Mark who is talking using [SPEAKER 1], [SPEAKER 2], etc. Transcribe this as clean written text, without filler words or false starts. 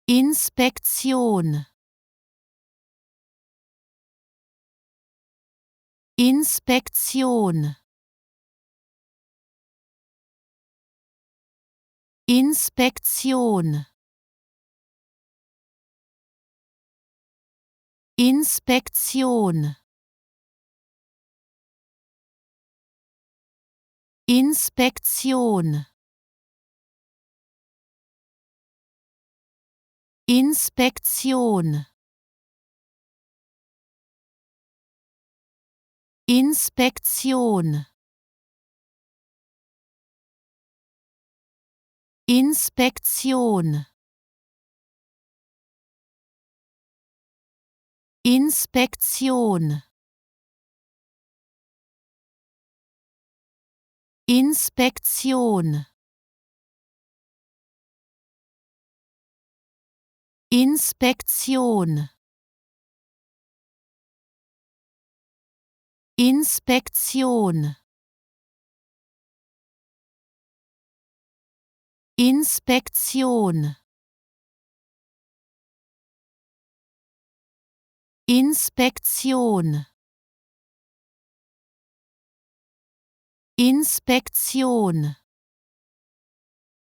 [SPEAKER 1] Inspektion. Inspektion. Inspektion. Inspektion. Inspektion. Inspektion. Inspektion. Inspektion. Inspektion. Inspektion. Inspektion. Inspektion. Inspektion. Inspektion. Inspektion.